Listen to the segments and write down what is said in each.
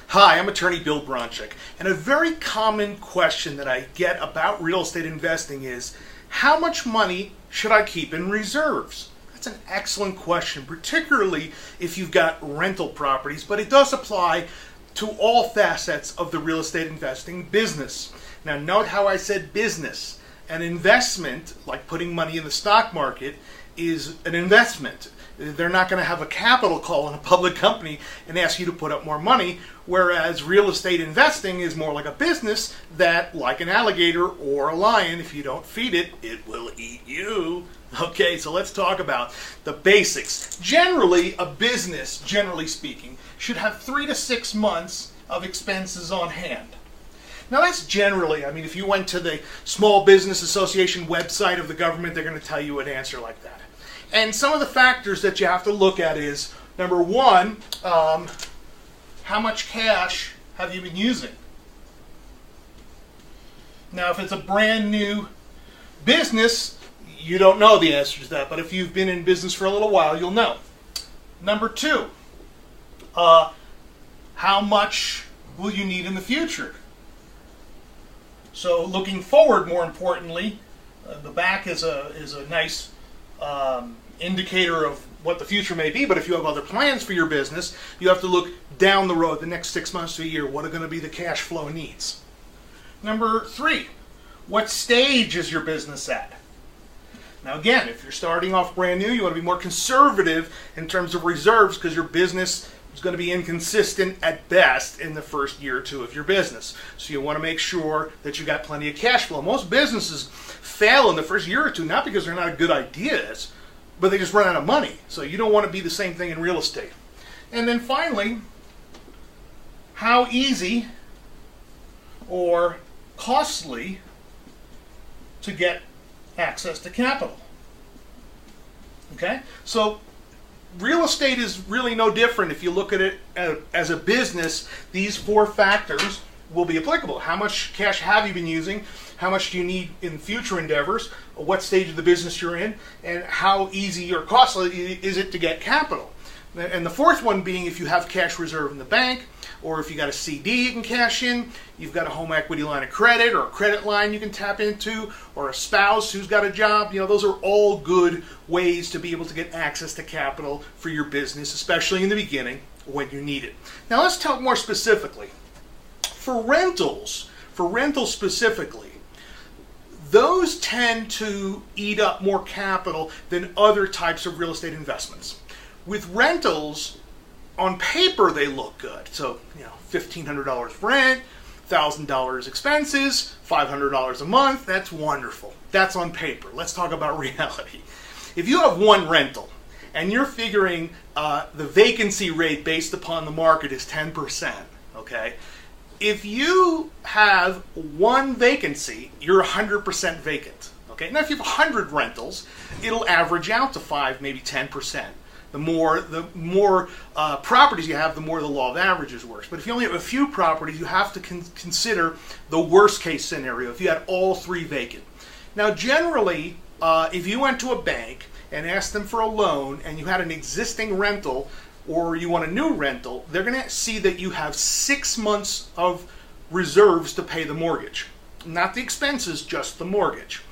Hi, I'm attorney Bill Bronchick, and a very common question that I get about real estate investing is, how much money should I keep in reserves? That's an excellent question, particularly if you've got rental properties, but it does apply to all facets of the real estate investing business. Now note how I said business. An investment, like putting money in the stock market, is an investment. They're not going to have a capital call in a public company and ask you to put up more money, whereas real estate investing is more like a business that, like an alligator or a lion, if you don't feed it, it will eat you. Okay, so let's talk about the basics. Generally, a business, generally speaking, should have 3 to 6 months of expenses on hand. Now that's generally, if you went to the Small Business Association website of the government, they're going to tell you an answer like that. And some of the factors that you have to look at is, number one, how much cash have you been using? Now, if it's a brand new business, you don't know the answer to that, but if you've been in business for a little while, you'll know. Number two, how much will you need in the future? So looking forward, more importantly, the back is a nice indicator of what the future may be, but if you have other plans for your business, you have to look down the road, the next 6 months to a year. What are going to be the cash flow needs? Number three, what stage is your business at? Now again, if you're starting off brand new, you want to be more conservative in terms of reserves because your business is going to be inconsistent at best in the first year or two of your business. So you want to make sure that you got plenty of cash flow. Most businesses fail in the first year or two, not because they're not good ideas, but they just run out of money. So you don't want to be the same thing in real estate. And then finally, how easy or costly to get access to capital. Okay? So real estate is really no different. If you look at it as a business, these 4 factors will be applicable. How much cash have you been using? How much do you need in future endeavors? What stage of the business you're in? And how easy or costly is it to get capital? And the fourth one being if you have cash reserve in the bank, or if you got a CD you can cash in, you've got a home equity line of credit or a credit line you can tap into, or a spouse who's got a job. Those are all good ways to be able to get access to capital for your business, especially in the beginning when you need it. Now let's talk more specifically. For rentals specifically, those tend to eat up more capital than other types of real estate investments. With rentals, on paper they look good. So, $1,500 rent, $1,000 expenses, $500 a month, that's wonderful. That's on paper. Let's talk about reality. If you have one rental and you're figuring the vacancy rate based upon the market is 10%, okay? If you have one vacancy, you're 100% vacant. Okay. Now, if you have 100 rentals, it'll average out to 5, maybe 10%. The more properties you have, the more the law of averages works. But if you only have a few properties, you have to consider the worst case scenario. If you had all 3 vacant. Now, generally, if you went to a bank and asked them for a loan, and you had an existing rental, or you want a new rental, they're going to see that you have 6 months of reserves to pay the mortgage. Not the expenses, just the mortgage.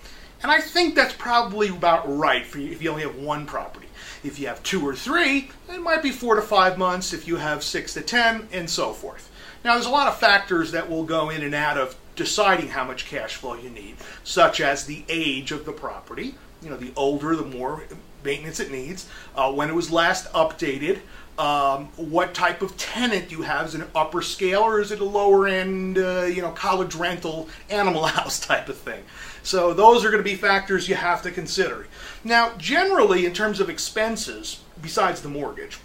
And I think that's probably about right for you if you only have one property. If you have 2 or 3, it might be 4 to 5 months. If you have 6 to 10, and so forth. Now, there's a lot of factors that will go in and out of deciding how much cash flow you need, such as the age of the property. The older, the more maintenance it needs. When it was last updated. What type of tenant you have. Is it an upper scale or is it a lower end, college rental, animal house type of thing? So those are going to be factors you have to consider. Now, generally, in terms of expenses, besides the mortgage,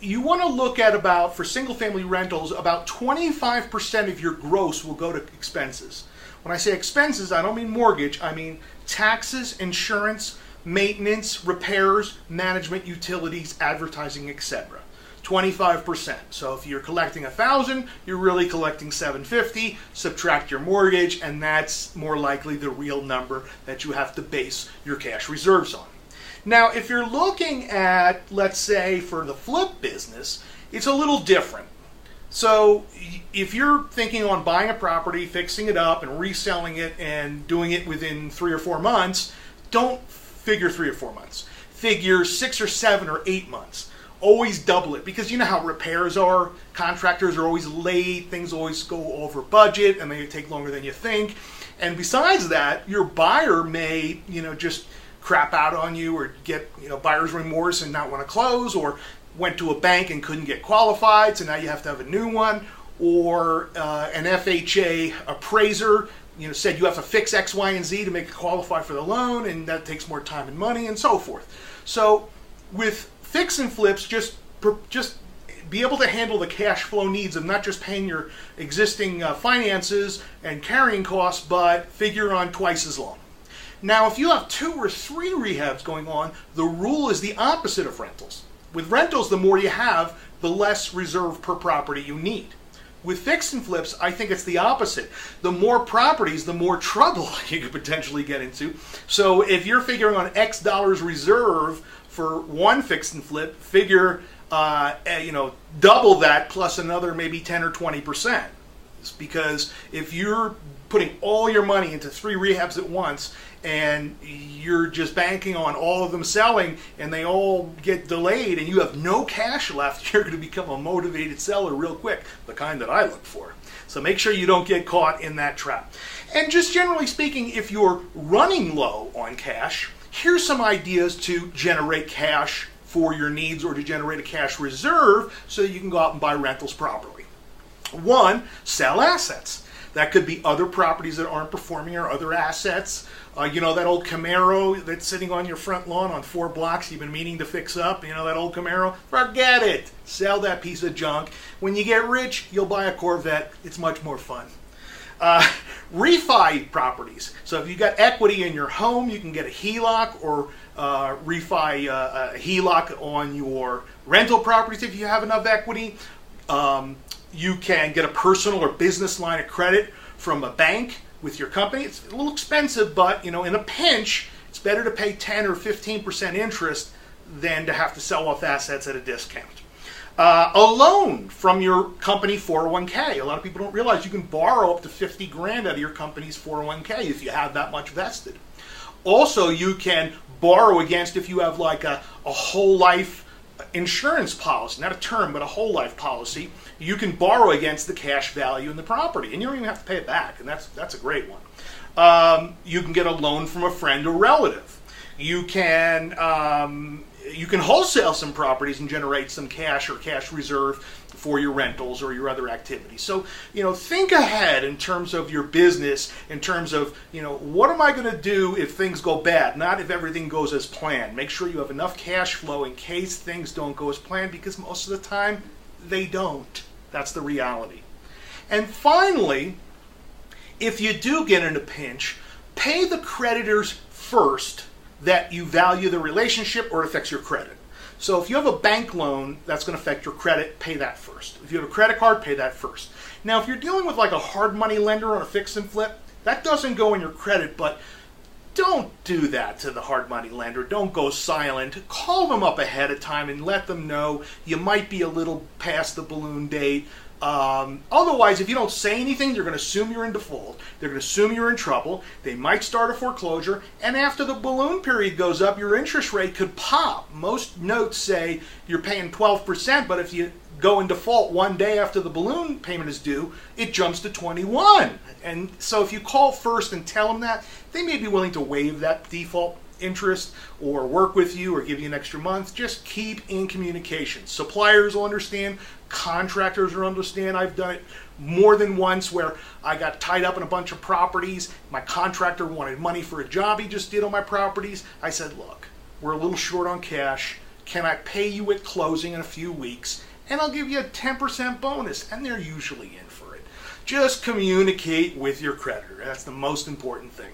you want to look at for single-family rentals, about 25% of your gross will go to expenses. When I say expenses, I don't mean mortgage. I mean taxes, insurance, maintenance, repairs, management, utilities, advertising, etc. 25%. So if you're collecting $1,000, you're really collecting $750. Subtract your mortgage, and that's more likely the real number that you have to base your cash reserves on. Now, if you're looking at, let's say, for the flip business, it's a little different. So if you're thinking on buying a property, fixing it up, and reselling it, and doing it within 3 or 4 months, don't figure 3 or 4 months. Figure 6 or 7 or 8 months. Always double it, because you know how repairs are. Contractors are always late, things always go over budget, and they take longer than you think. And besides that, your buyer may, just crap out on you, or get, buyer's remorse and not want to close, or went to a bank and couldn't get qualified, so now you have to have a new one, or an FHA appraiser, said you have to fix X, Y, and Z to make it qualify for the loan, and that takes more time and money, and so forth. So with fix and flips, just be able to handle the cash flow needs of not just paying your existing finances and carrying costs, but figure on twice as long. Now, if you have 2 or 3 rehabs going on, the rule is the opposite of rentals. With rentals, the more you have, the less reserve per property you need. With fix and flips, I think it's the opposite. The more properties, the more trouble you could potentially get into. So if you're figuring on X dollars reserve for one fix and flip, figure double that plus another maybe 10 or 20%. Because if you're putting all your money into 3 rehabs at once, and you're just banking on all of them selling, and they all get delayed, and you have no cash left, you're going to become a motivated seller real quick, the kind that I look for. So make sure you don't get caught in that trap. And just generally speaking, if you're running low on cash, here's some ideas to generate cash for your needs, or to generate a cash reserve so that you can go out and buy rentals properly. 1, sell assets. That could be other properties that aren't performing, or other assets. That old Camaro that's sitting on your front lawn on 4 blocks you've been meaning to fix up, that old Camaro, forget it. Sell that piece of junk. When you get rich, you'll buy a Corvette. It's much more fun. Refi properties. So if you've got equity in your home, you can get a HELOC, or refi a HELOC on your rental properties if you have enough equity. You can get a personal or business line of credit from a bank with your company. It's a little expensive, but in a pinch, it's better to pay 10 or 15% interest than to have to sell off assets at a discount. A loan from your company 401k. A lot of people don't realize you can borrow up to 50 grand out of your company's 401k if you have that much vested. Also, you can borrow against, if you have like a whole life insurance policy, not a term, but a whole life policy, you can borrow against the cash value in the property, and you don't even have to pay it back, and that's a great one. You can get a loan from a friend or relative. You can wholesale some properties and generate some cash or cash reserve for your rentals or your other activities. So, think ahead in terms of your business, in terms of, what am I going to do if things go bad, not if everything goes as planned. Make sure you have enough cash flow in case things don't go as planned, because most of the time they don't. That's the reality. And finally, if you do get in a pinch, pay the creditors first that you value the relationship or it affects your credit. So if you have a bank loan that's going to affect your credit, pay that first. If you have a credit card, pay that first. Now, if you're dealing with like a hard money lender on a fix and flip, that doesn't go in your credit, but don't do that to the hard money lender. Don't go silent. Call them up ahead of time and let them know you might be a little past the balloon date. Otherwise, if you don't say anything, they're going to assume you're in default. They're going to assume you're in trouble. They might start a foreclosure. And after the balloon period goes up, your interest rate could pop. Most notes say you're paying 12%, but if you go in default one day after the balloon payment is due, it jumps to 21. And so if you call first and tell them that, they may be willing to waive that default interest or work with you or give you an extra month. Just keep in communication. Suppliers will understand. Contractors will understand. I've done it more than once where I got tied up in a bunch of properties. My contractor wanted money for a job he just did on my properties. I said, look, we're a little short on cash. Can I pay you at closing in a few weeks? And I'll give you a 10% bonus. And they're usually in for it. Just communicate with your creditor. That's the most important thing.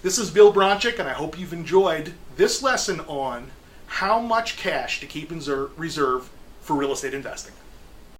This is Bill Bronchick, and I hope you've enjoyed this lesson on how much cash to keep in reserve for real estate investing.